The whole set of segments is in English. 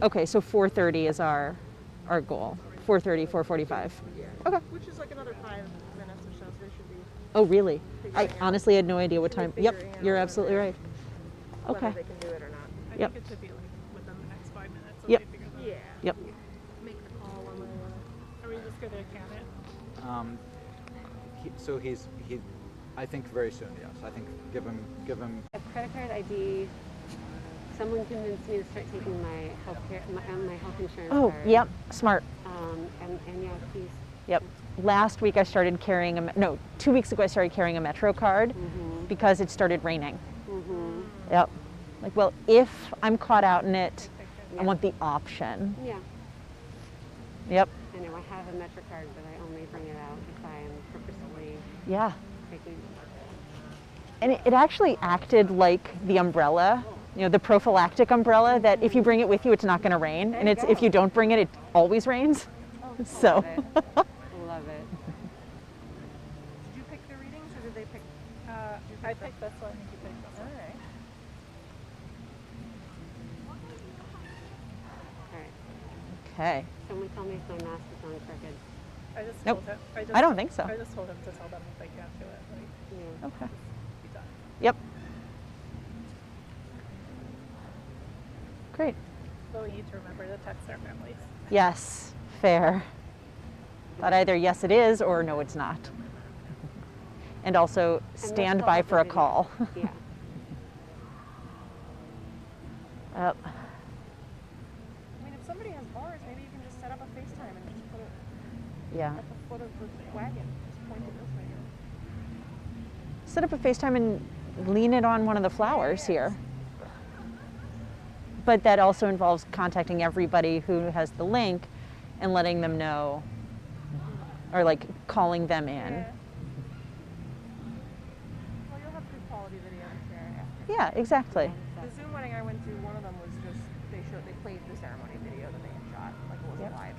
Okay, so 4:30 is our goal. 4:30, 4:45. Yeah. Okay. Which is like another 5 minutes or so, so they should be Oh, really? I figuring out- honestly had no idea what time. They're Yep, figuring out you're whether absolutely they're- right. whether Okay. they can do it or not. I Yep. think it should be like within the next 5 minutes. So Yep. they figure that Yeah. Yep. Make the call one way or the other. Are we just gonna can it? I think very soon, yes. I think give him, A credit card ID. Someone convinced me to start taking my my health insurance Oh, card. yep, smart. And yeah, please. Yep. Last week I started carrying no, 2 weeks ago I started carrying a Metro card because it started raining. Yep. Like, well, if I'm caught out in it, I want the option. Yeah. Yep. I know I have a Metro card, but I only bring it out if I am purposely Yeah. taking. And it actually acted like the umbrella, the prophylactic umbrella that if you bring it with you, it's not going to rain. And it's if you don't bring it, it always rains. So. Love it. Love it. Did you pick the readings or did they pick? I picked this one. You picked this one. All right. All right. Okay. Someone tell me if my mask is on crooked. I just Nope. told him. I don't think so. I just told him to tell them if they can't do it. Like, Yeah. Okay. be done. Yep. Great. So we need to remember to text their families. Yes. Fair. But either yes it is or no it's not. And also stand still by have for the a video. call. Yeah. Yep. I mean, if somebody has bars, maybe you can just set up a FaceTime and just put it Yeah. at the foot of the wagon. Just point it this way. Set up a FaceTime and lean it on one of the flowers here. But that also involves contacting everybody who has the link and letting them know, or like calling them in. Yeah. Well, you'll have good quality video to share after. Yeah, exactly. The Zoom wedding I went to, one of them was just they played the ceremony video that they had shot, like it wasn't Yep. live.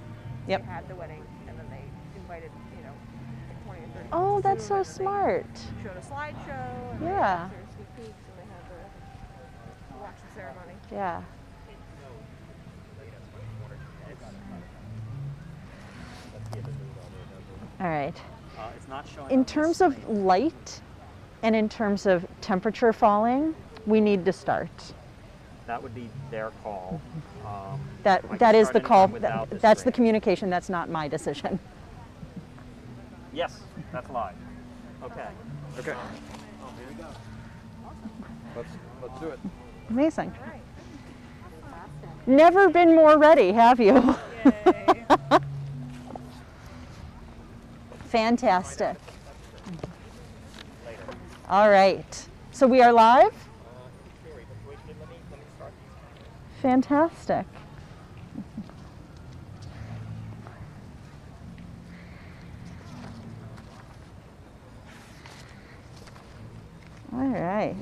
Yep. They had the wedding, and then they invited, like 20 or 30. Oh, people to that's Zoom, so and then smart. They showed a slideshow. And Yeah. They had their sneak peeks, and they had to watch the ceremony. Yeah. All right. It's not showing In on this terms of screen. light and in terms of temperature falling, we need to start. That would be their call. I That can that is start the anytime call. without this That's the screen. communication. That's not my decision. Yes, that's live. Okay. okay. Let's do it. Amazing. Never been more ready, have you? Yay. Fantastic. All right. So we are live? Fantastic. All right.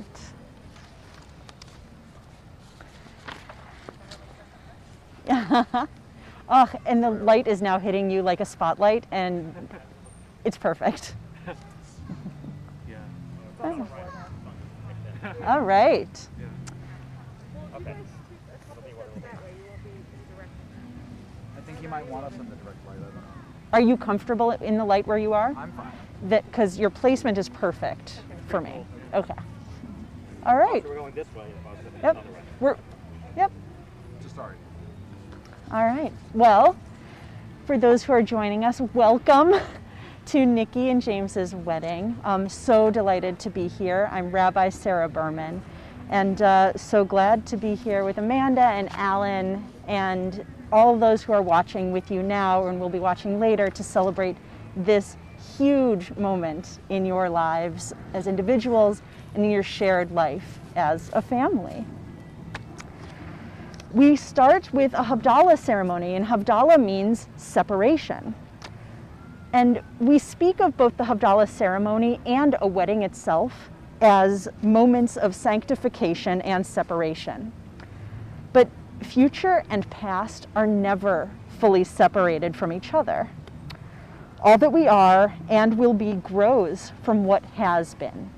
Oh, and the light is now hitting you like a spotlight, and it's perfect. Yeah. Oh. All right. Okay. I think he might want us in the direct light. I don't know. Are you comfortable in the light where you are? I'm fine. That because your placement is perfect for me. Okay. All right. So we're going this way as opposed to Yep. another way. We're. Yep. Just sorry. All right. Well, for those who are joining us, welcome to Nikki and James's wedding. I'm so delighted to be here. I'm Rabbi Sarah Berman, and so glad to be here with Amanda and Alan and all those who are watching with you now and will be watching later to celebrate this huge moment in your lives as individuals and in your shared life as a family. We start with a Havdalah ceremony, and Havdalah means separation. And we speak of both the Havdalah ceremony and a wedding itself as moments of sanctification and separation. But future and past are never fully separated from each other. All that we are and will be grows from what has been.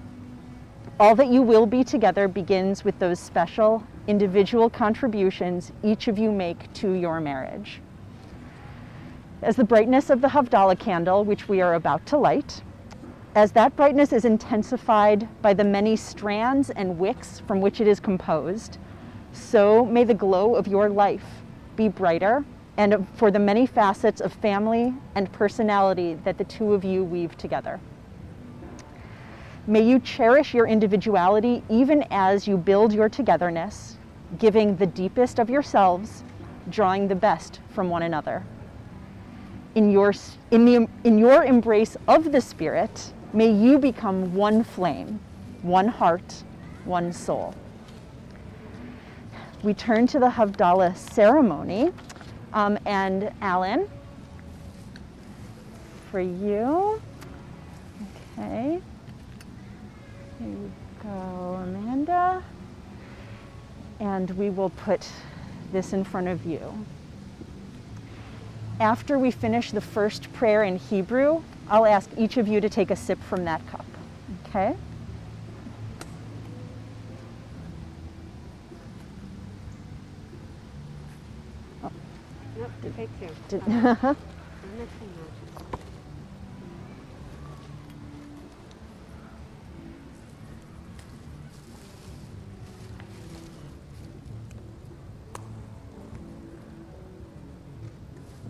All that you will be together begins with those special individual contributions each of you make to your marriage. As the brightness of the Havdalah candle, which we are about to light, as that brightness is intensified by the many strands and wicks from which it is composed, so may the glow of your life be brighter, and for the many facets of family and personality that the two of you weave together. May you cherish your individuality even as you build your togetherness, giving the deepest of yourselves, drawing the best from one another. In your embrace of the Spirit, may you become one flame, one heart, one soul. We turn to the Havdalah ceremony, and Alan, for you. Okay. Here you go, Amanda. And we will put this in front of you. After we finish the first prayer in Hebrew, I'll ask each of you to take a sip from that cup, okay? Nope, take two. Did- I'm mixing that.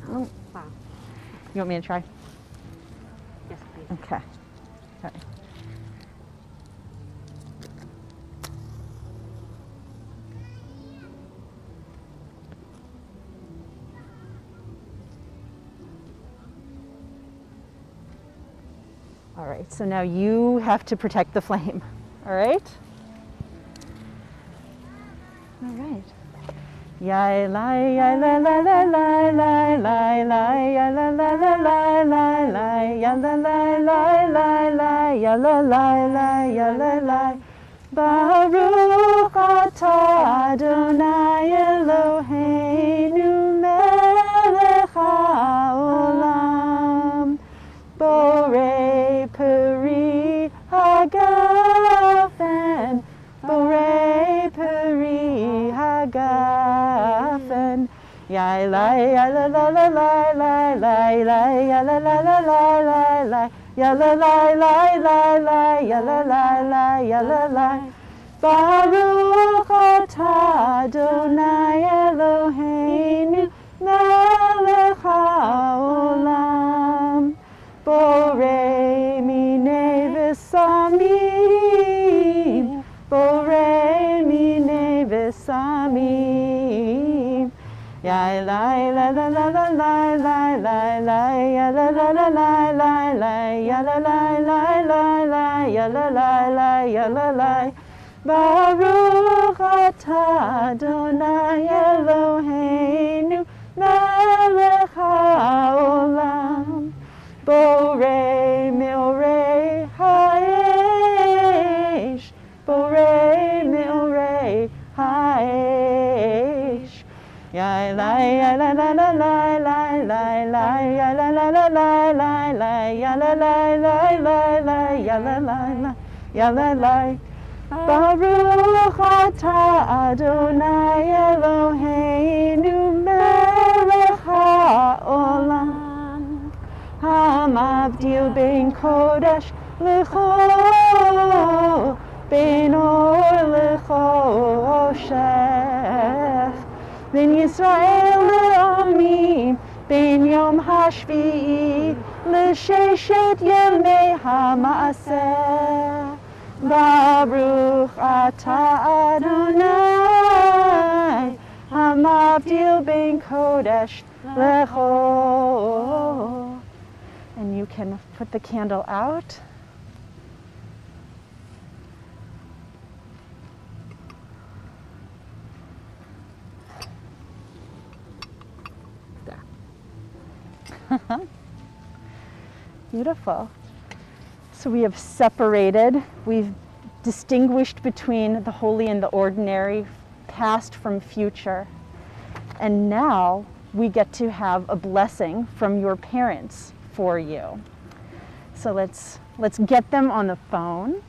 Oh, Wow. you want me to try? Yes, please. Okay. All right. All right, so now you have to protect the flame, all right? All right. Ya la ya la la la la la la la ya la la la la la la ya la la la la la ya la la la ya la la Baruch atah Adonai Eloheinu melech haolam Borei peri hagafen Borei peri hagafen Ya la ya la la la la la la la ya la la la la la la ya la la la la la ya la la la ya la la Baruch atah Adonai Eloheinu melech haolam Borei minei v'samim Borei minei v'samim Ya la la la la la la la la la ya la la la la la la ya la la la la la ya la la la ya la la Baruch atah Adonai Eloheinu melech haolam Borei meorei ha'esh Borei meorei ha'esh Ya la ya la la la la la la la ya la la la la la la ya la la la la la ya la la la ya la la Baruch atah Adonai Eloheinu melech haolam Hamavdil ben kodesh lecho ben or lechoshech Ben Yisrael le'amim ben yom hashvi'i l'sheshet yemei ha'maaseh Baruch atah Adonai Hamavdil ben kodesh lecho And you can put the candle out. There. Beautiful. So we have separated, we've distinguished between the holy and the ordinary, past from future. And now we get to have a blessing from your parents for you. So let's get them on the phone.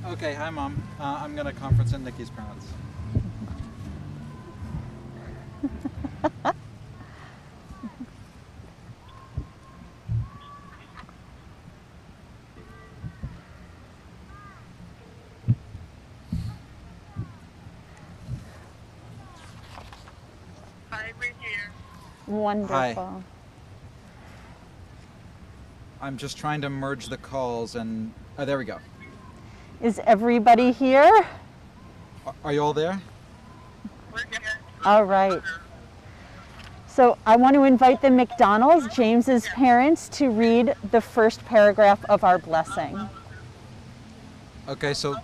Okay, hi Mom. I'm gonna conference in Nikki's parents. Wonderful. I'm just trying to merge the calls and, oh, there we go. Is everybody here? Are you all there? All right. So I want to invite the McDonalds, James's parents, to read the first paragraph of our blessing. Okay, so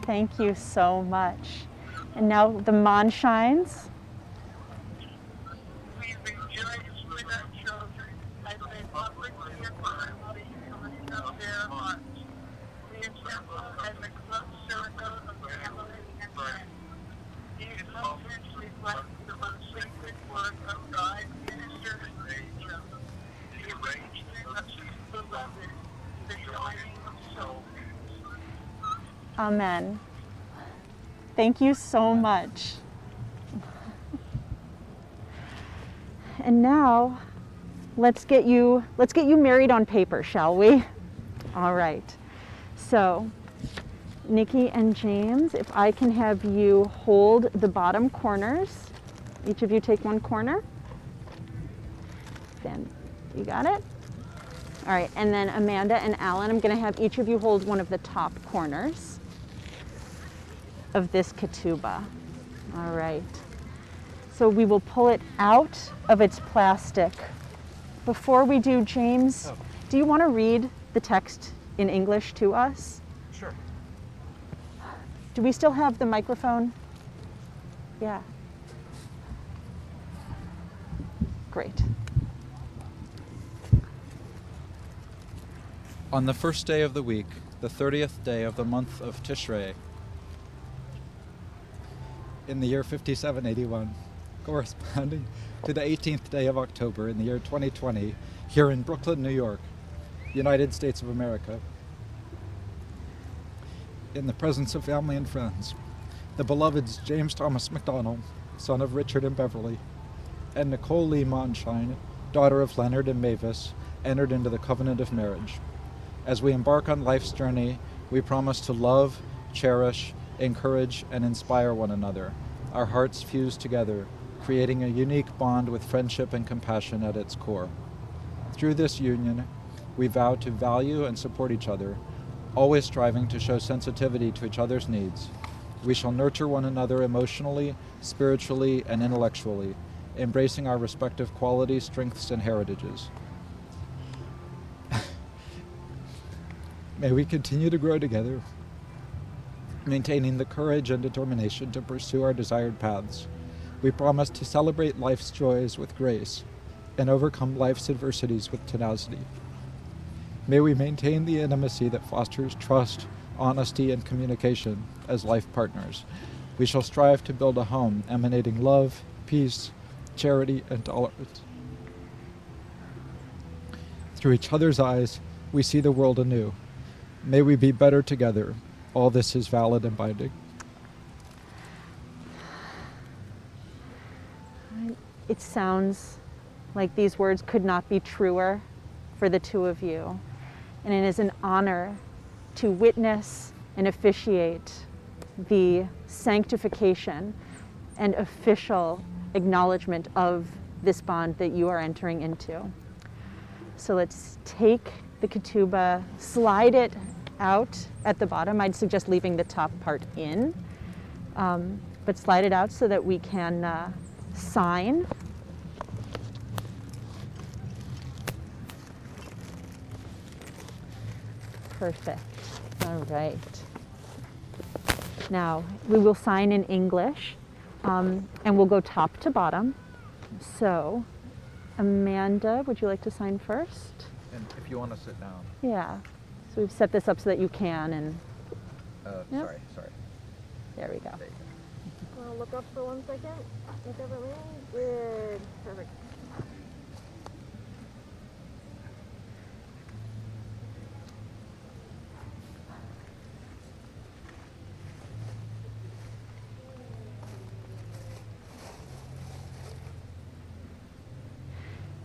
Thank you so much. And now the Mon shines. We rejoice with our children as they publicly affirm the of their hearts. We assemble as a close circle of family and friends. These moments reflect the most sacred work of God ministered in nature, the arrangement of His beloved, the joining of souls. Amen. Thank you so much. And now, let's get you married on paper, shall we? All right. So, Nikki and James, if I can have you hold the bottom corners. Each of you take one corner. Then, you got it? All right, and then Amanda and Alan, I'm going to have each of you hold one of the top corners of this ketubah. All right. So we will pull it out of its plastic. Before we do, James, do you want to read the text in English to us? Sure. Do we still have the microphone? Yeah. Great. on the first day of the week, the 30th day of the month of Tishrei, in the year 5781, corresponding to the 18th day of October in the year 2020, here in Brooklyn, New York, United States of America, in the presence of family and friends, the beloveds James Thomas McDonald, son of Richard and Beverly, and Nicole Lee Monshine, daughter of Leonard and Mavis, entered into the covenant of marriage. As we embark on life's journey, we promise to love, cherish, encourage, and inspire one another, our hearts fused together, creating a unique bond with friendship and compassion at its core. Through this union, we vow to value and support each other, always striving to show sensitivity to each other's needs. We shall nurture one another emotionally, spiritually, and intellectually, embracing our respective qualities, strengths, and heritages. May we continue to grow together, maintaining the courage and determination to pursue our desired paths. We promise to celebrate life's joys with grace and overcome life's adversities with tenacity. May we maintain the intimacy that fosters trust, honesty, and communication as life partners. We shall strive to build a home emanating love, peace, charity, and tolerance. Through each other's eyes, we see the world anew. May we be better together. All this is valid and binding. It sounds like these words could not be truer for the two of you. And it is an honor to witness and officiate the sanctification and official acknowledgement of this bond that you are entering into. So let's take the ketubah, slide it out at the bottom. I'd suggest leaving the top part in, but slide it out so that we can sign. Perfect. All right. Now, we will sign in English, and we'll go top to bottom. So, Amanda, would you like to sign first? And if you want to sit down. Yeah. So we've set this up so that you can, and Yep. Sorry. there we go. There you Wanna look up for 1 second? Look up at me. Good. Perfect.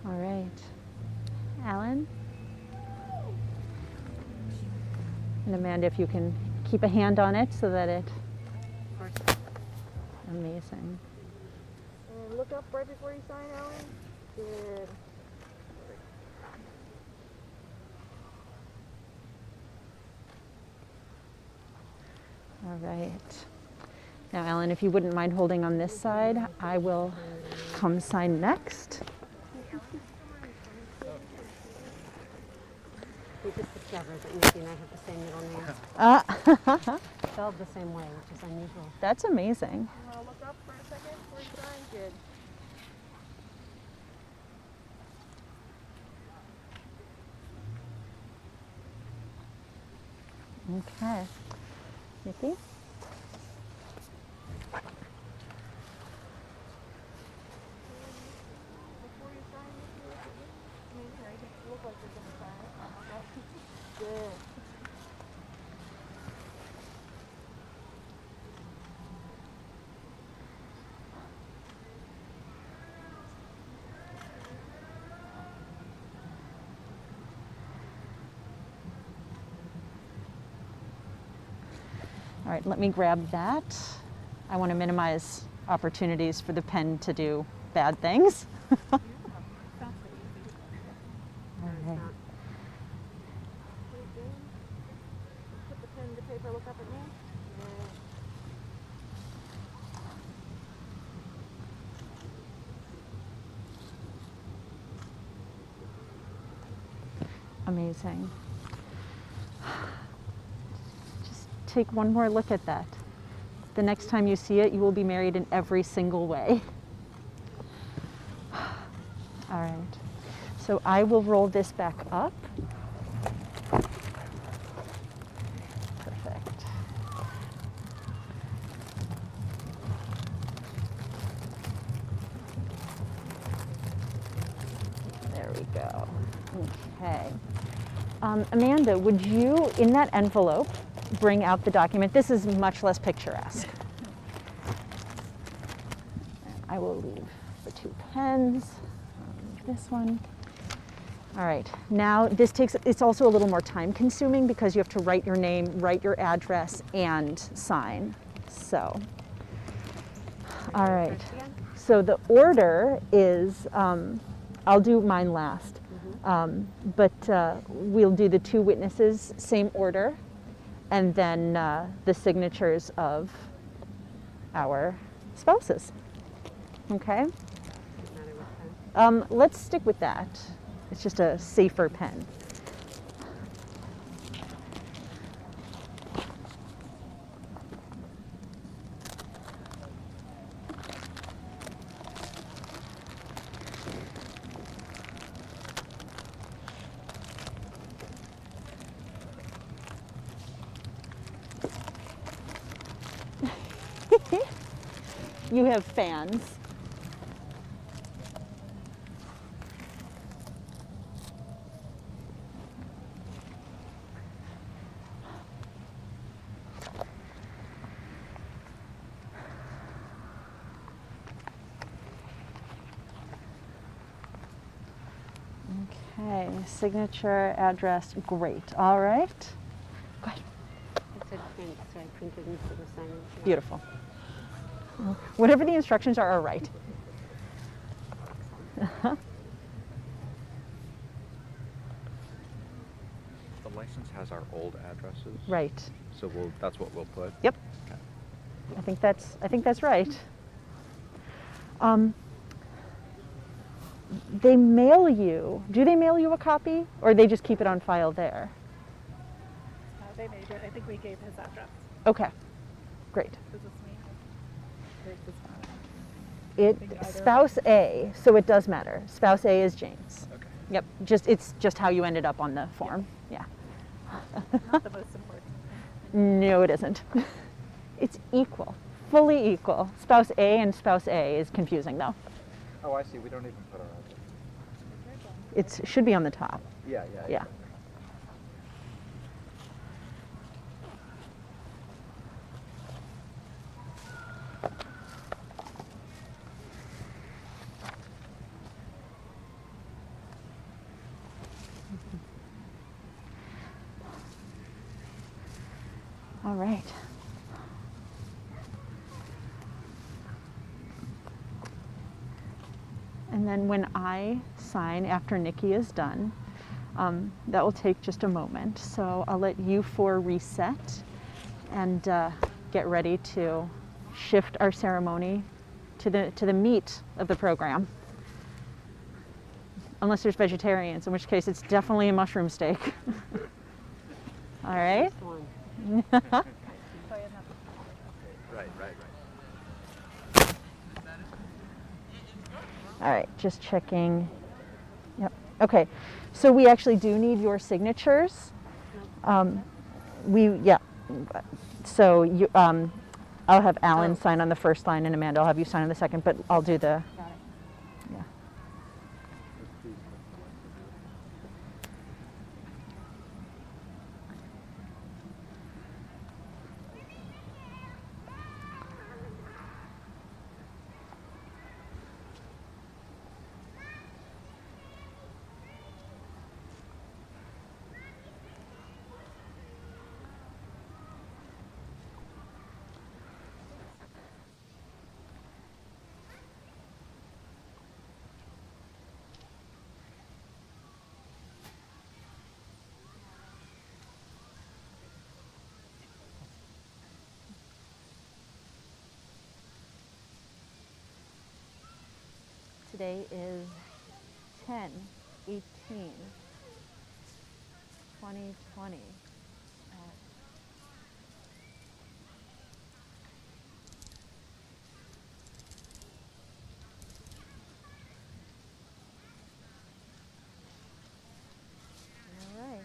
All right. Alan? And Amanda, if you can keep a hand on it so that it... Amazing. And look up right before you sign, Alan. Good. All right. Now, Alan, if you wouldn't mind holding on this side, I will come sign next. We just discovered that Nikki and I have the same middle name. Spelled the same way, which is unusual. That's amazing. You wanna look up for a second before you sign? Good. Okay. Nikki? Before you sign, Nikki, look at me. I mean, here, you look like you're gonna sign. Okay. Good. All right, let me grab that. I want to minimize opportunities for the pen to do bad things. All right. Good, good. Put the pen to paper, look up at me. Good. Amazing. Just take one more look at that. The next time you see it, you will be married in every single way. All right. So I will roll this back up. Perfect. There we go. Okay. Amanda, would you, in that envelope, bring out the document? This is much less picturesque. I will leave the 2 pens. This one. All right. Now this it's also a little more time consuming because you have to write your name, write your address, and sign. So, all right. So the order is, I'll do mine last. But we'll do the 2 witnesses, same order, and then the signatures of our spouses. Okay? Let's stick with that. It's just a safer pen. You have fans. Okay, signature, address, great. All right. Go ahead. It said print, so I printed instead of signing. Beautiful. Whatever the instructions are right. The license has our old addresses. Right. So that's what we'll put. Yep. Okay. I think that's right. They mail you. Do they mail you a copy, or they just keep it on file there? They may do it. I think we gave his address. Okay, great. Is this me? Or is this not? think either of Spouse A, so it does matter. Spouse A is James. Okay. Yep, it's just how you ended up on the form. Yeah. Not the most important. No, it isn't. It's equal, fully equal. Spouse A and spouse A is confusing though. Oh, I see. We don't even put our address. It should be on the top. Yeah. Yeah. All right. And then when I sign after Nikki is done, that will take just a moment. So I'll let you four reset and get ready to shift our ceremony to the meat of the program. Unless there's vegetarians, in which case it's definitely a mushroom steak. All right. This one. Right. All right, just checking. Yep. Okay, so we actually do need your signatures. So you, I'll have Alan sign on the first line, and Amanda, I'll have you sign on the second. But I'll do the. Got it. Yeah. Today is 10/18/2020. All right.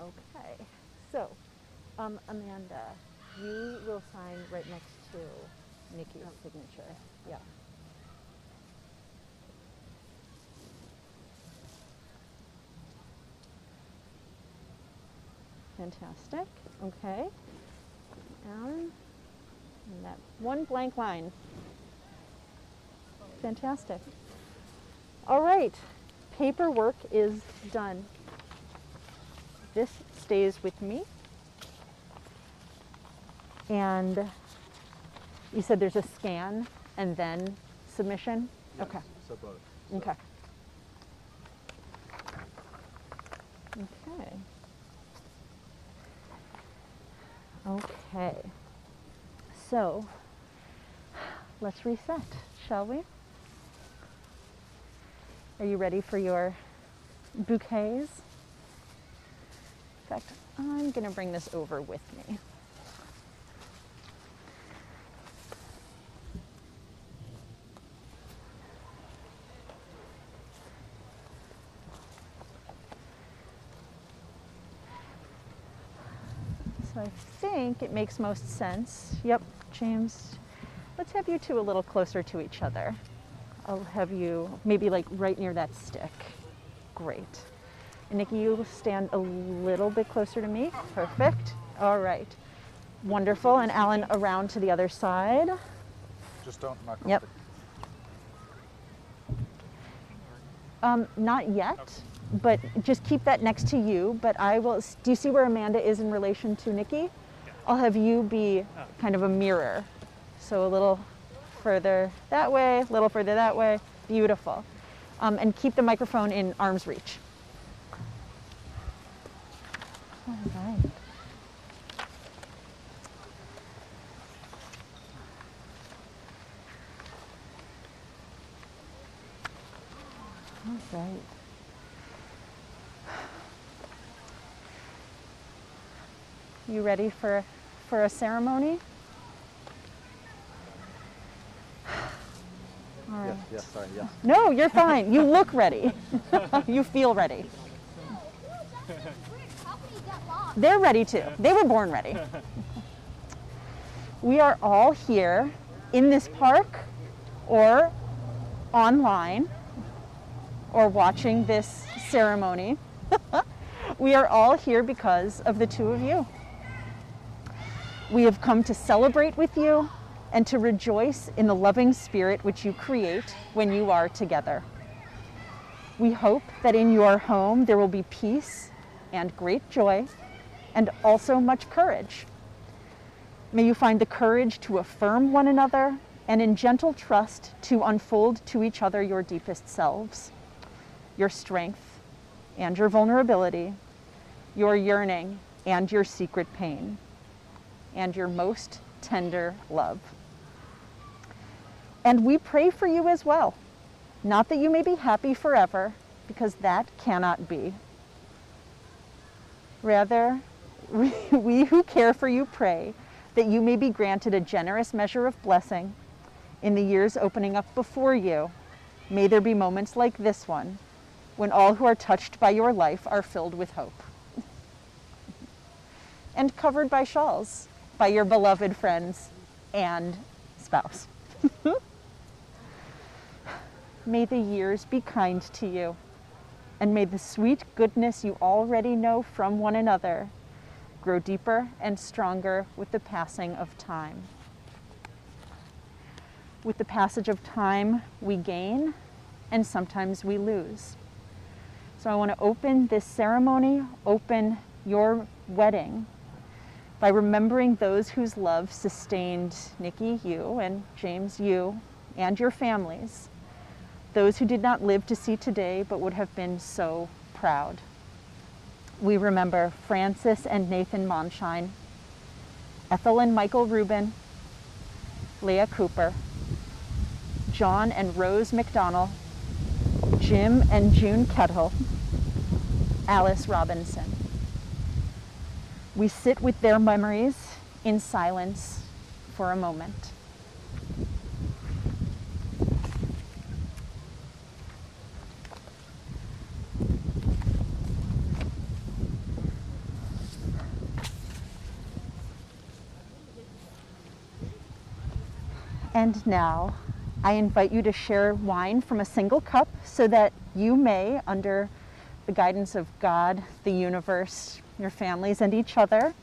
Okay, so Amanda, you will sign right next to Nikki's signature. Yeah. Fantastic. Okay. And that one blank line. Fantastic. All right. Paperwork is done. This stays with me. And you said there's a scan and then submission? Yes, Okay. So both. Okay. Okay. Okay. So let's reset, shall we? Are you ready for your bouquets? In fact, I'm going to bring this over with me. So I think it makes most sense. Yep, James, let's have you two a little closer to each other. I'll have you maybe like right near that stick. Great. And Nikki, you stand a little bit closer to me. Perfect. All right. Wonderful. And Alan, around to the other side. Just don't knock Yep. off Not yet, but just keep that next to you. But I will, do you see where Amanda is in relation to Nikki? I'll have you be kind of a mirror. So a little further that way, a little further that way. Beautiful. And keep the microphone in arm's reach. All right. All right. You ready for a ceremony? All right. Yes, sorry, yes. No, you're fine. You look ready. You feel ready. They're ready too. They were born ready. We are all here in this park or online or watching this ceremony. We are all here because of the two of you. We have come to celebrate with you and to rejoice in the loving spirit which you create when you are together. We hope that in your home there will be peace and great joy and also much courage. May you find the courage to affirm one another and in gentle trust to unfold to each other your deepest selves, your strength and your vulnerability, your yearning and your secret pain, and your most tender love. And we pray for you as well, not that you may be happy forever, because that cannot be. Rather, we who care for you pray that you may be granted a generous measure of blessing in the years opening up before you. May there be moments like this one, when all who are touched by your life are filled with hope. And covered by shawls, by your beloved friends and spouse. May the years be kind to you, and may the sweet goodness you already know from one another grow deeper and stronger with the passing of time. With the passage of time, we gain, and sometimes we lose. So I want to open this ceremony, open your wedding, by remembering those whose love sustained Nikki, you, and James, you, and your families, those who did not live to see today but would have been so proud. We remember Francis and Nathan Monshine, Ethel and Michael Rubin, Leah Cooper, John and Rose McDonnell, Jim and June Kettle, Alice Robinson. We sit with their memories in silence for a moment. And now, I invite you to share wine from a single cup so that you may, under the guidance of God, the universe, your families, and each other,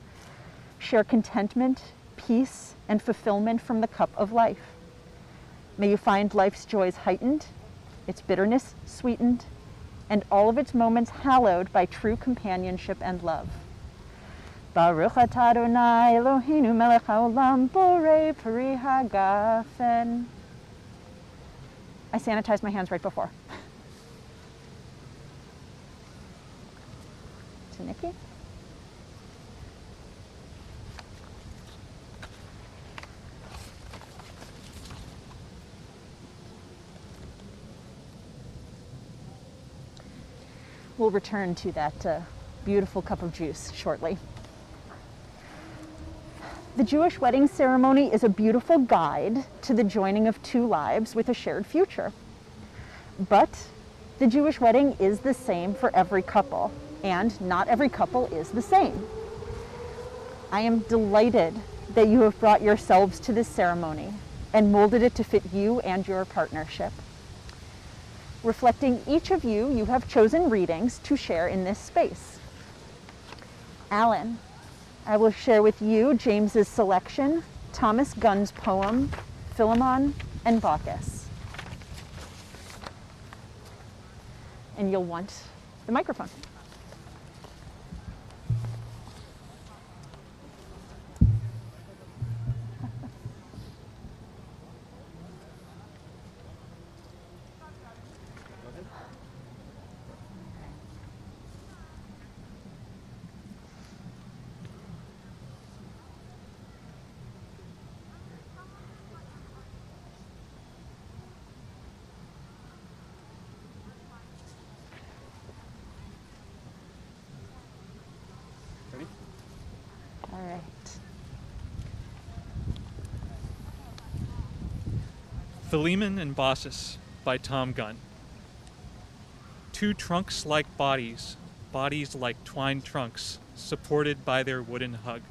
share contentment, peace, and fulfillment from the cup of life. May you find life's joys heightened, its bitterness sweetened, and all of its moments hallowed by true companionship and love. Baruch atah Adonai Eloheinu melech haolam borei peri hagafen. I sanitized my hands right before. To Nikki. We'll return to that beautiful cup of juice shortly. The Jewish wedding ceremony is a beautiful guide to the joining of two lives with a shared future. But the Jewish wedding is the same for every couple, and not every couple is the same. I am delighted that you have brought yourselves to this ceremony and molded it to fit you and your partnership. Reflecting each of you, you have chosen readings to share in this space. Alan, I will share with you James's selection, Thomas Gunn's poem, Philemon and Bacchus. And you'll want the microphone. right. Philemon and Baucis by Tom Gunn. Two trunks like bodies, bodies like twined trunks, supported by their wooden hug.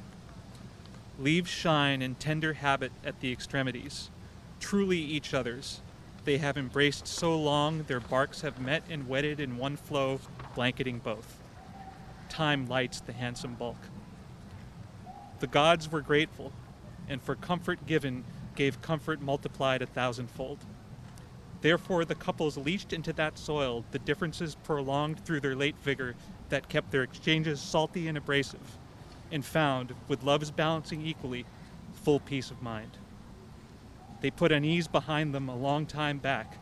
Leaves shine in tender habit at the extremities, truly each other's. They have embraced so long their barks have met and wedded in one flow, blanketing both. Time lights the handsome bulk. The gods were grateful, and for comfort given, gave comfort multiplied 1,000-fold. Therefore the couples leached into that soil the differences prolonged through their late vigor that kept their exchanges salty and abrasive, and found, with love's balancing equally, full peace of mind. They put unease behind them a long time back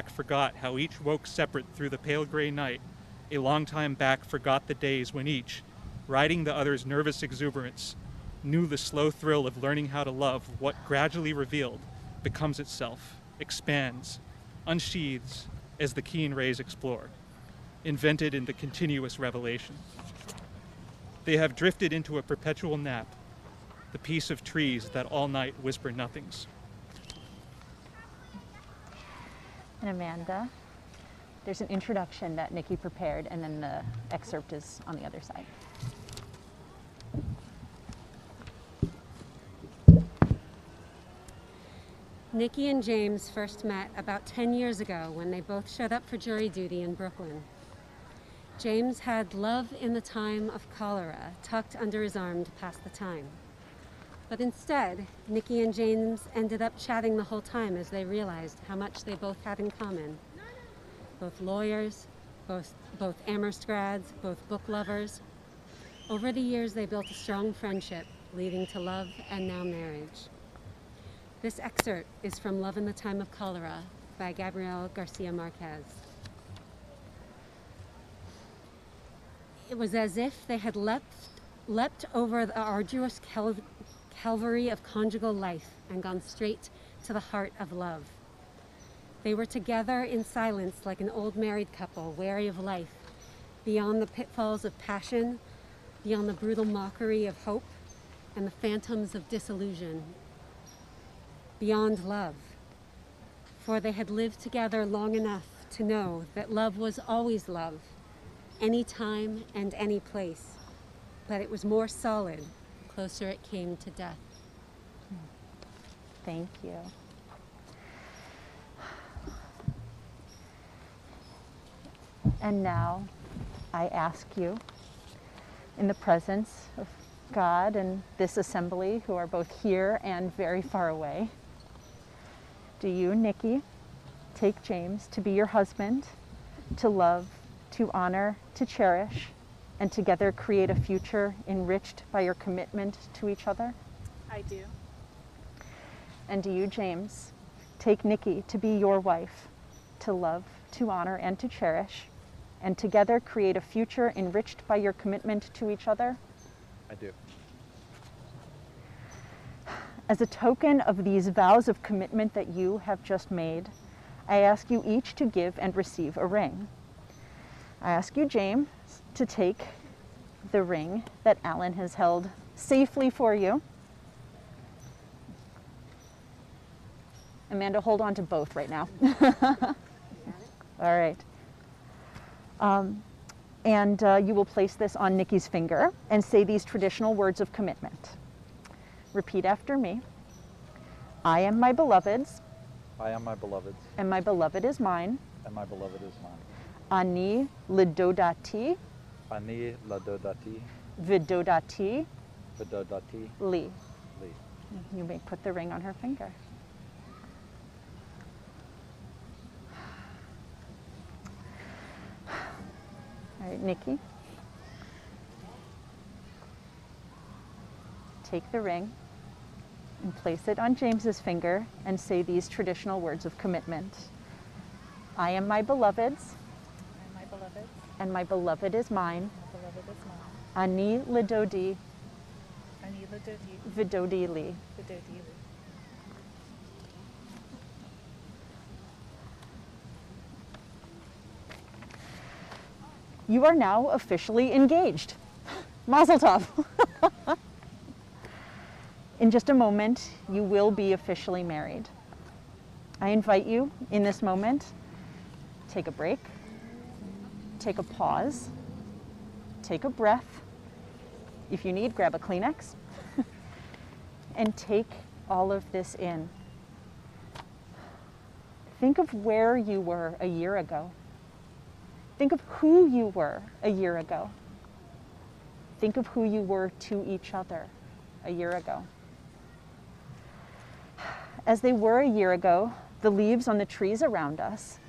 forgot how each woke separate through the pale gray night, a long time back forgot the days when each, riding the other's nervous exuberance, knew the slow thrill of learning how to love what gradually revealed becomes itself, expands, unsheathes as the keen rays explore, invented in the continuous revelation. They have drifted into a perpetual nap, the peace of trees that all night whisper nothings. And Amanda, there's an introduction that Nikki prepared, and then the excerpt is on the other side. Nikki and James first met about 10 years ago when they both showed up for jury duty in Brooklyn. James had love in the time of cholera tucked under his arm to pass the time. But instead, Nikki and James ended up chatting the whole time as they realized how much they both had in common. Both lawyers, both Amherst grads, both book lovers. Over the years, they built a strong friendship, leading to love and now marriage. This excerpt is from Love in the Time of Cholera by Gabriel Garcia Marquez. It was as if they had leapt over the arduous calvary of conjugal life and gone straight to the heart of love. They were together in silence like an old married couple, wary of life, beyond the pitfalls of passion, beyond the brutal mockery of hope and the phantoms of disillusion. Beyond love, for they had lived together long enough to know that love was always love, any time and any place, but it was more solid, closer it came to death. Thank you. And now I ask you, in the presence of God and this assembly, who are both here and very far away, do you, Nikki, take James to be your husband, to love, to honor, to cherish, and together create a future enriched by your commitment to each other? I do. And do you, James, take Nikki to be your wife, to love, to honor, and to cherish, and together create a future enriched by your commitment to each other? I do. As a token of these vows of commitment that you have just made, I ask you each to give and receive a ring. I ask you, James, to take the ring that Alan has held safely for you. Amanda, hold on to both right now. All right. You will place this on Nikki's finger and say these traditional words of commitment. Repeat after me. I am my beloved's. I am my beloved's, And my beloved is mine. and my beloved is mine. Ani lidodati Ani ladodati, vidodati vidodati, li. li. You may put the ring on her finger. All right, Nikki. Take the ring and place it on James's finger and say these traditional words of commitment. I am my beloved's, And my beloved, and my beloved is mine. my beloved is mine. Ani lidodi Ani ladodi, vidodi li. vidodi. You are now officially engaged. Mazel tov. In just a moment, you will be officially married. I invite you in this moment, take a break, take a pause, take a breath. If you need, grab a Kleenex, and take all of this in. Think of where you were a year ago. Think of who you were a year ago. Think of who you were to each other a year ago. As they were a year ago, the leaves on the trees around us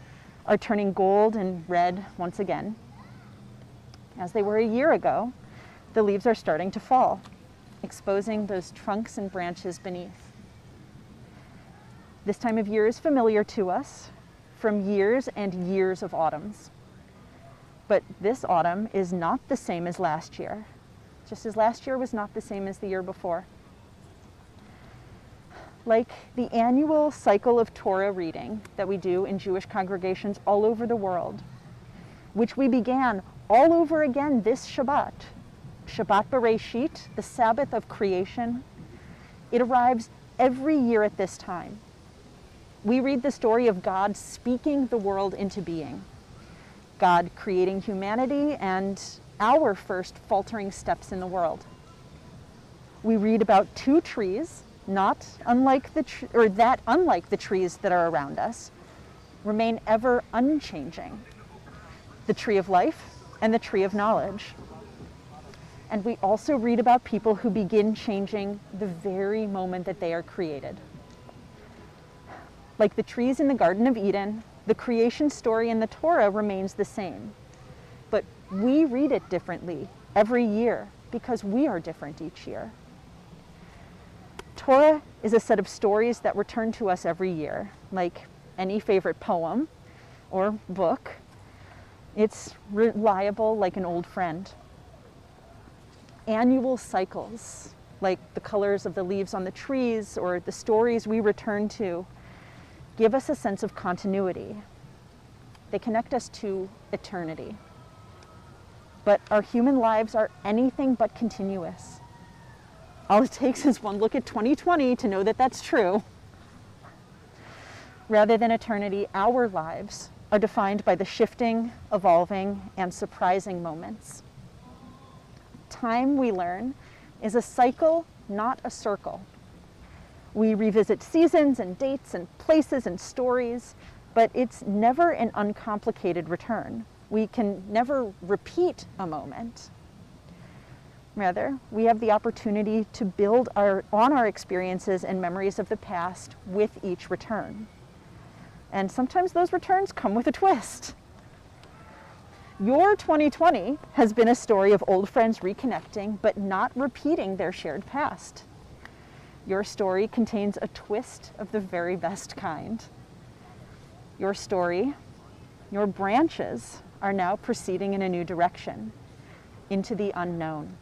are turning gold and red once again. As they were a year ago, the leaves are starting to fall, exposing those trunks and branches beneath. This time of year is familiar to us from years and years of autumns. But this autumn is not the same as last year, just as last year was not the same as the year before. Like the annual cycle of Torah reading that we do in Jewish congregations all over the world, which we began all over again this Shabbat, Shabbat Bereshit, the Sabbath of creation. It arrives every year at this time. We read the story of God speaking the world into being, God creating humanity and our first faltering steps in the world. We read about two trees, not unlike unlike the trees that are around us, remain ever unchanging. The tree of life and the tree of knowledge. And we also read about people who begin changing the very moment that they are created. Like the trees in the Garden of Eden, the creation story in the Torah remains the same. But we read it differently every year because we are different each year. Torah is a set of stories that return to us every year, like any favorite poem or book. It's reliable like an old friend. Annual cycles, like the colors of the leaves on the trees or the stories we return to, give us a sense of continuity. They connect us to eternity. But our human lives are anything but continuous. All it takes is one look at 2020 to know that that's true. Rather than eternity, our lives are defined by the shifting, evolving, and surprising moments. Time, we learn, is a cycle, not a circle. We revisit seasons and dates and places and stories, but it's never an uncomplicated return. We can never repeat a moment. Rather, we have the opportunity to build on our experiences and memories of the past with each return. And sometimes those returns come with a twist. Your 2020 has been a story of old friends reconnecting, but not repeating their shared past. Your story contains a twist of the very best kind. Your story, your branches, are now proceeding in a new direction, into the unknown.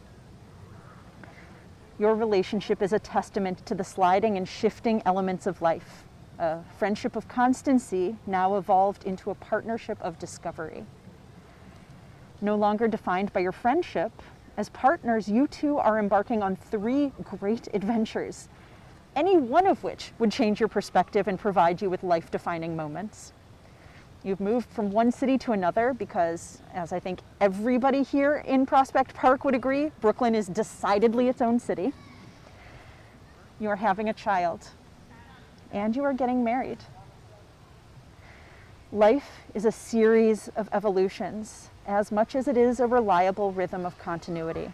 Your relationship is a testament to the sliding and shifting elements of life. A friendship of constancy now evolved into a partnership of discovery. No longer defined by your friendship, as partners, you two are embarking on 3 great adventures, any one of which would change your perspective and provide you with life-defining moments. You've moved from one city to another because, as I think everybody here in Prospect Park would agree, Brooklyn is decidedly its own city. You are having a child, and you are getting married. Life is a series of evolutions, as much as it is a reliable rhythm of continuity.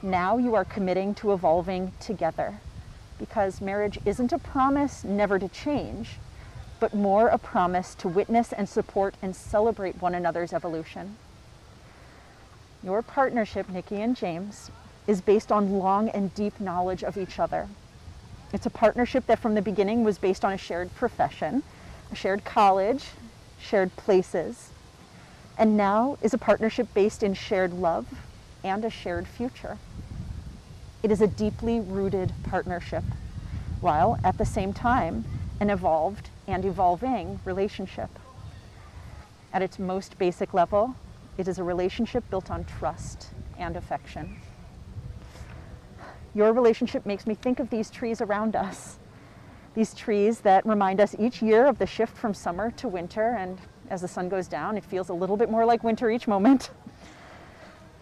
Now you are committing to evolving together, because marriage isn't a promise never to change, but more a promise to witness and support and celebrate one another's evolution. Your partnership, Nikki and James, is based on long and deep knowledge of each other. It's a partnership that from the beginning was based on a shared profession, a shared college, shared places, and now is a partnership based in shared love and a shared future. It is a deeply rooted partnership, while at the same time, an evolved and evolving relationship. At its most basic level, it is a relationship built on trust and affection. Your relationship makes me think of these trees around us. These trees that remind us each year of the shift from summer to winter, and as the sun goes down, it feels a little bit more like winter each moment,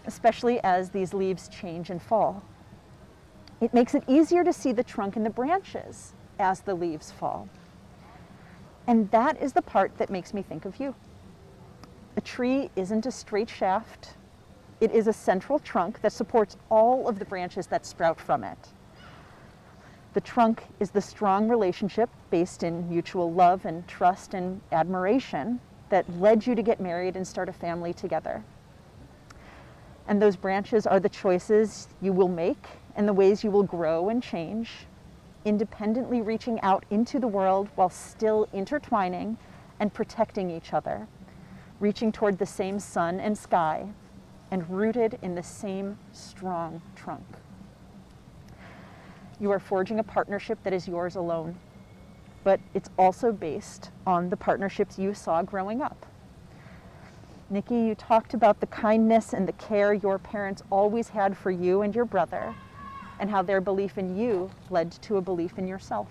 especially as these leaves change and fall. It makes it easier to see the trunk and the branches as the leaves fall. And that is the part that makes me think of you. A tree isn't a straight shaft. It is a central trunk that supports all of the branches that sprout from it. The trunk is the strong relationship based in mutual love and trust and admiration that led you to get married and start a family together. And those branches are the choices you will make and the ways you will grow and change, independently reaching out into the world while still intertwining and protecting each other, reaching toward the same sun and sky, and rooted in the same strong trunk. You are forging a partnership that is yours alone, but it's also based on the partnerships you saw growing up. Nikki, you talked about the kindness and the care your parents always had for you and your brother, and how their belief in you led to a belief in yourself.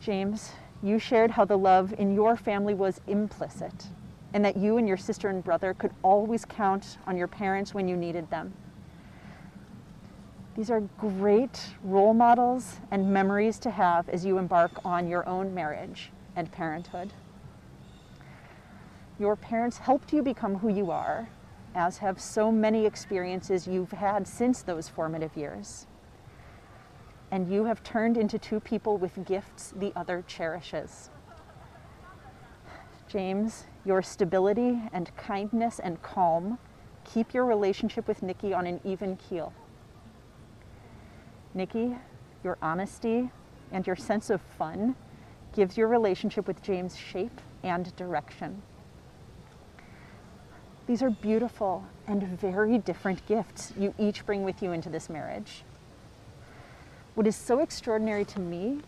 James, you shared how the love in your family was implicit, and that you and your sister and brother could always count on your parents when you needed them. These are great role models and memories to have as you embark on your own marriage and parenthood. Your parents helped you become who you are, as have so many experiences you've had since those formative years. And you have turned into two people with gifts the other cherishes. James, your stability and kindness and calm keep your relationship with Nikki on an even keel. Nikki, your honesty and your sense of fun gives your relationship with James shape and direction. These are beautiful and very different gifts you each bring with you into this marriage. What is so extraordinary to me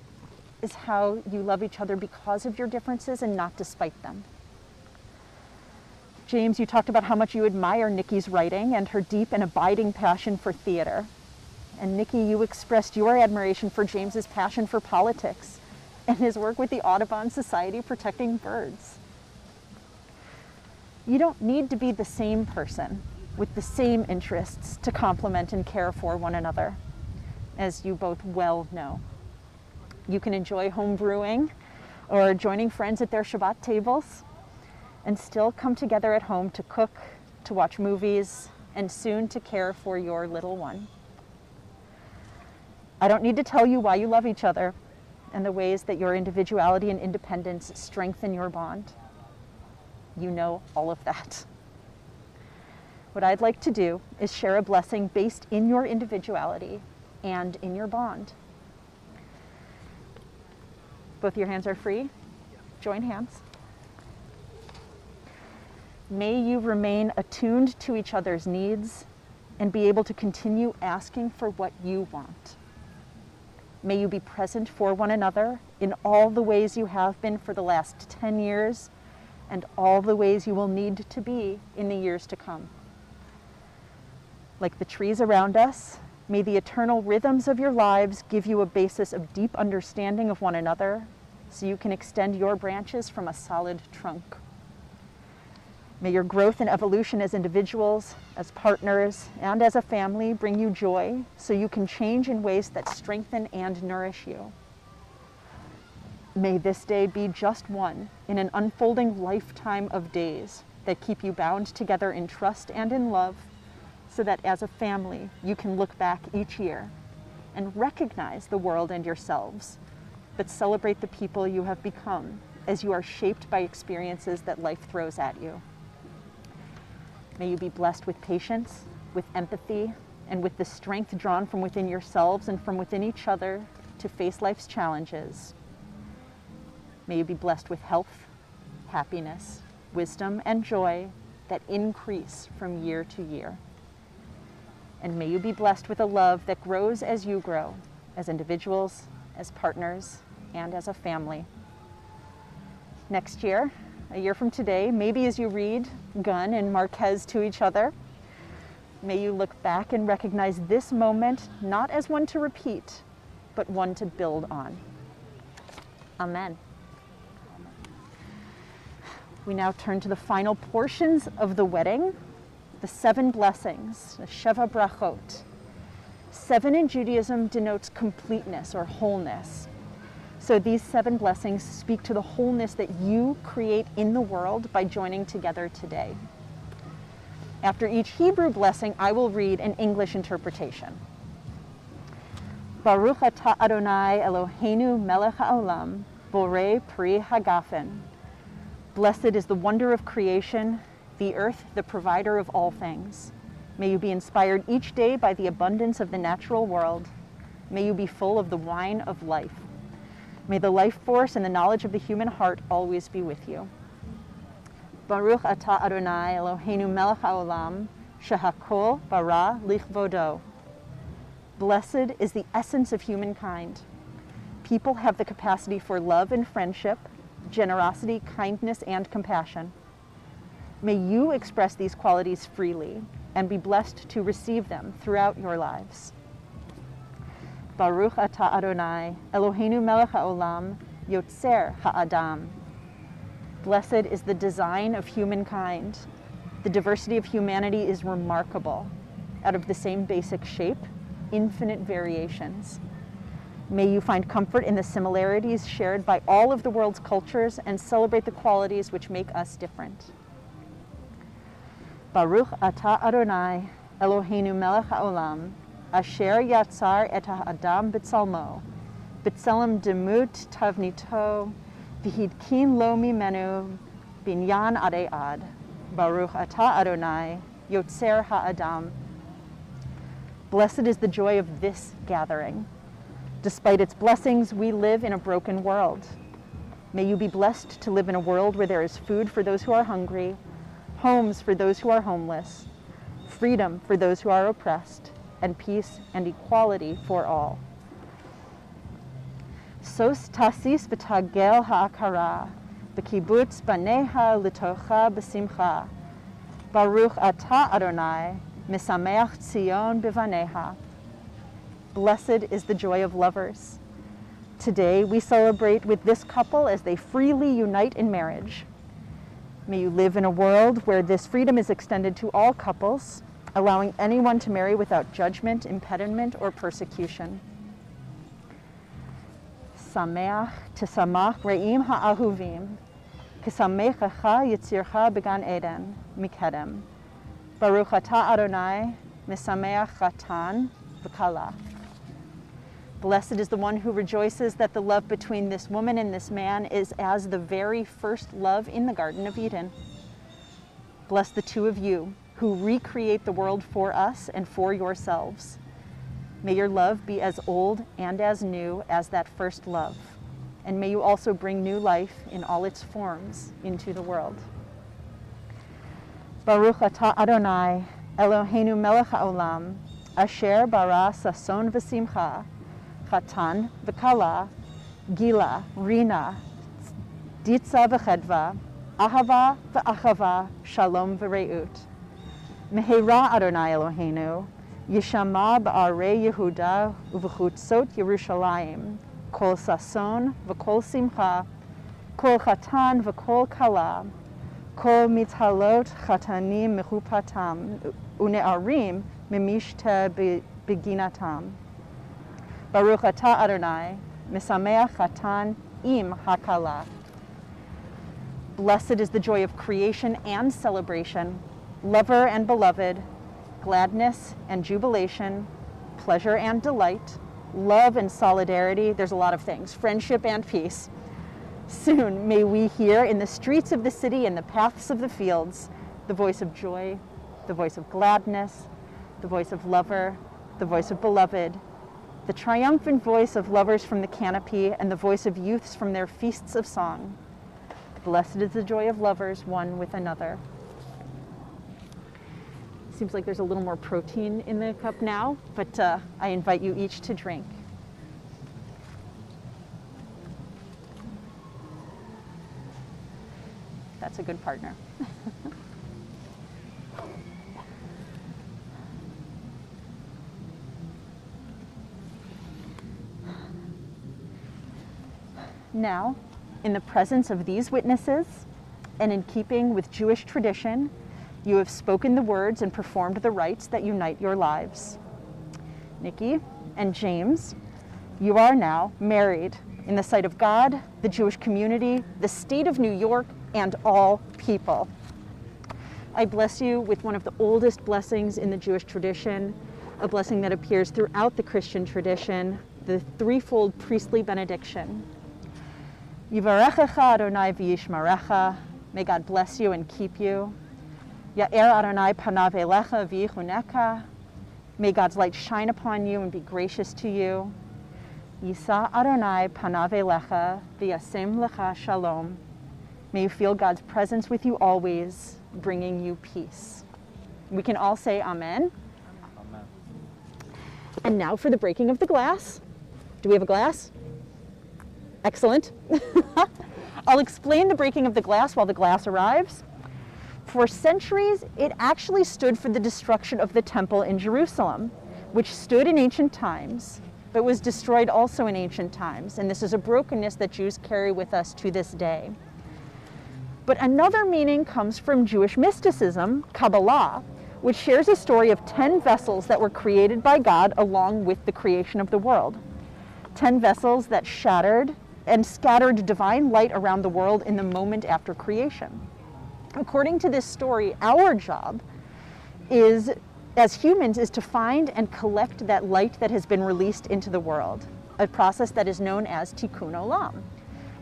is how you love each other because of your differences and not despite them. James, you talked about how much you admire Nikki's writing and her deep and abiding passion for theater. And Nikki, you expressed your admiration for James's passion for politics and his work with the Audubon Society protecting birds. You don't need to be the same person with the same interests to complement and care for one another, as you both well know. You can enjoy home brewing or joining friends at their Shabbat tables and still come together at home to cook, to watch movies, and soon to care for your little one. I don't need to tell you why you love each other and the ways that your individuality and independence strengthen your bond. You know all of that. What I'd like to do is share a blessing based in your individuality and in your bond. Both your hands are free. Join hands. May you remain attuned to each other's needs and be able to continue asking for what you want. May you be present for one another in all the ways you have been for the last 10 years and all the ways you will need to be in the years to come. Like the trees around us, may the eternal rhythms of your lives give you a basis of deep understanding of one another so you can extend your branches from a solid trunk. May your growth and evolution as individuals, as partners, and as a family bring you joy so you can change in ways that strengthen and nourish you. May this day be just one in an unfolding lifetime of days that keep you bound together in trust and in love so that as a family you can look back each year and recognize the world and yourselves, but celebrate the people you have become as you are shaped by experiences that life throws at you. May you be blessed with patience, with empathy, and with the strength drawn from within yourselves and from within each other to face life's challenges. May you be blessed with health, happiness, wisdom, and joy that increase from year to year. And may you be blessed with a love that grows as you grow, as individuals, as partners, and as a family. Next year, a year from today, maybe as you read Gunn and Marquez to each other, May you look back and recognize this moment not as one to repeat, but one to build on. Amen. We now turn to the final portions of the wedding, the 7 blessings, the Sheva Brachot. 7 in Judaism denotes completeness or wholeness. So these 7 blessings speak to the wholeness that you create in the world by joining together today. After each Hebrew blessing, I will read an English interpretation. Baruch atah Adonai Eloheinu melech haolam, borei pri hagafen. Blessed is the wonder of creation, the earth, the provider of all things. May you be inspired each day by the abundance of the natural world. May you be full of the wine of life. May the life force and the knowledge of the human heart always be with you. Baruch atah Adonai Eloheinu melech haolam, shehakol bara lichvodo. Blessed is the essence of humankind. People have the capacity for love and friendship, generosity, kindness, and compassion. May you express these qualities freely and be blessed to receive them throughout your lives. Baruch atah Adonai Eloheinu melech haolam, yotzer ha'adam. Blessed is the design of humankind. The diversity of humanity is remarkable. Out of the same basic shape, infinite variations. May you find comfort in the similarities shared by all of the world's cultures and celebrate the qualities which make us different. Baruch atah Adonai Eloheinu melech haolam, asher yatzar et ha'adam b'tzalmo, b'tzelem demut tavnito, v'hidkin lo mimenu binyan adei ad. Baruch atah Adonai yotzer ha'adam. Blessed is the joy of this gathering. Despite its blessings, we live in a broken world. May you be blessed to live in a world where there is food for those who are hungry, homes for those who are homeless, freedom for those who are oppressed, and peace and equality for all. Sos tasis b'tagel ha'akara, b'kibutz baneha litocha b'simcha. Baruch atah Adonai, misameach Tzion b'vaneha. Blessed is the joy of lovers. Today we celebrate with this couple as they freely unite in marriage. May you live in a world where this freedom is extended to all couples, allowing anyone to marry without judgment, impediment, or persecution. Sameach tesamach re'im ha'ahuvim, kesamechacha yitzircha began Eden, mikedem. Baruch atah Adonai, misameach chatan v'kala. Blessed is the one who rejoices that the love between this woman and this man is as the very first love in the Garden of Eden. Bless the two of you who recreate the world for us and for yourselves. May your love be as old and as new as that first love. And may you also bring new life in all its forms into the world. Baruch atah Adonai, Eloheinu melech haolam, asher bara sason v'simcha, chatan v'kala, gila, rina, ditza v'chedva, ahava v'achava, shalom v'reut. Mehera Adonai Eloheinu, yishama ba'arei Yehuda u'v'chutzot Yerushalayim, kol sason v'kol simcha, kol chatan v'kol kala, kol mithalot chatanim mechupatam, u'ne'arim mimishte beginatam. Baruch atah Adonai, misameach chatan im hakala. Blessed is the joy of creation and celebration, lover and beloved, gladness and jubilation, pleasure and delight, love and solidarity, there's a lot of things, friendship and peace. Soon may we hear in the streets of the city and the paths of the fields the voice of joy, the voice of gladness, the voice of lover, the voice of beloved, the triumphant voice of lovers from the canopy, and the voice of youths from their feasts of song. Blessed is the joy of lovers one with another. Seems like there's a little more protein in the cup now, but I invite you each to drink. That's a good partner. Now, in the presence of these witnesses, and in keeping with Jewish tradition, you have spoken the words and performed the rites that unite your lives. Nikki and James, you are now married in the sight of God, the Jewish community, the state of New York, and all people. I bless you with one of the oldest blessings in the Jewish tradition, a blessing that appears throughout the Christian tradition, the threefold priestly benediction. Yivarechecha Adonai v'yishmarecha, may God bless you and keep you. Ya'er Adonai panav elecha v'yichuneka, may God's light shine upon you and be gracious to you. Yisa Adonai panav elecha v'yasem lecha shalom, may you feel God's presence with you always, bringing you peace. We can all say amen. Amen. And now for the breaking of the glass. Do we have a glass? Excellent. I'll explain the breaking of the glass while the glass arrives. For centuries, it actually stood for the destruction of the temple in Jerusalem, which stood in ancient times, but was destroyed also in ancient times. And this is a brokenness that Jews carry with us to this day. But another meaning comes from Jewish mysticism, Kabbalah, which shares a story of 10 vessels that were created by God along with the creation of the world. 10 vessels that shattered and scattered divine light around the world in the moment after creation. According to this story, our job is, as humans, is to find and collect that light that has been released into the world, a process that is known as tikkun olam,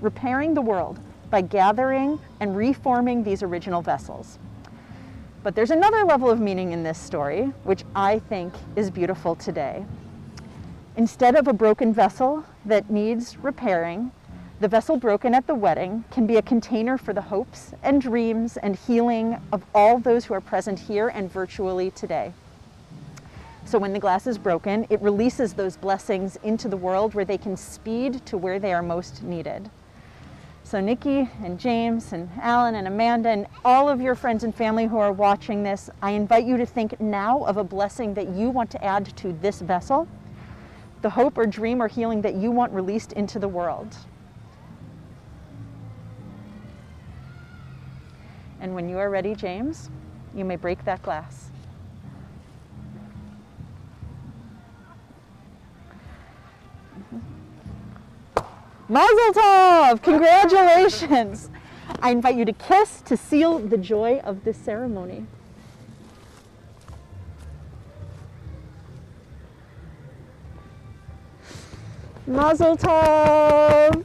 repairing the world by gathering and reforming these original vessels. But there's another level of meaning in this story, which I think is beautiful today. Instead of a broken vessel that needs repairing, the vessel broken at the wedding can be a container for the hopes and dreams and healing of all those who are present here and virtually today. So when the glass is broken, it releases those blessings into the world where they can speed to where they are most needed. So Nikki and James and Alan and Amanda and all of your friends and family who are watching this, I invite you to think now of a blessing that you want to add to this vessel, the hope or dream or healing that you want released into the world. And when you are ready, James, you may break that glass. Mazel tov! Congratulations! I invite you to kiss to seal the joy of this ceremony. Mazel tov!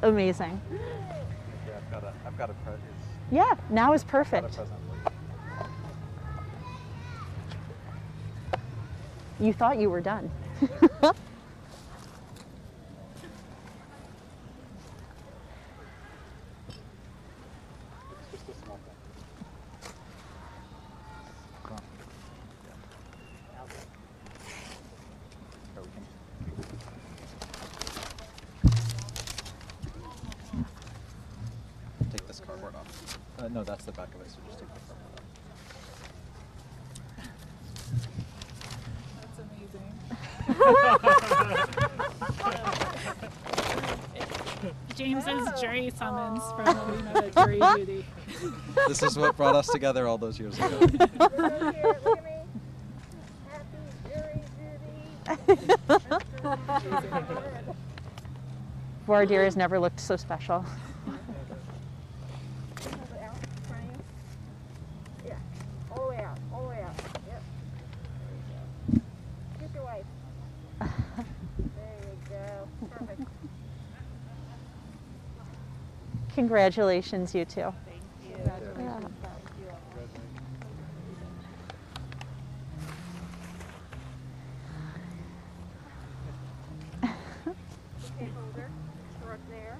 Amazing. Yeah, I've got a present. Yeah, now is perfect. You thought you were done. It's just a small thing. Take this cardboard off. No, that's the back of it, so just take the cardboard off. That's amazing. James's jury summons from when we met at jury duty. This is what brought us together all those years ago. Look here, look at me. Happy jury duty. Voir dire has never looked so special. Hold it out, trying. Yeah. All the way out, all the way out. Yep. There you go. Kiss your wife. There you go. Perfect. Congratulations, you two. Thank you. Yeah. Okay, holder. Store up there.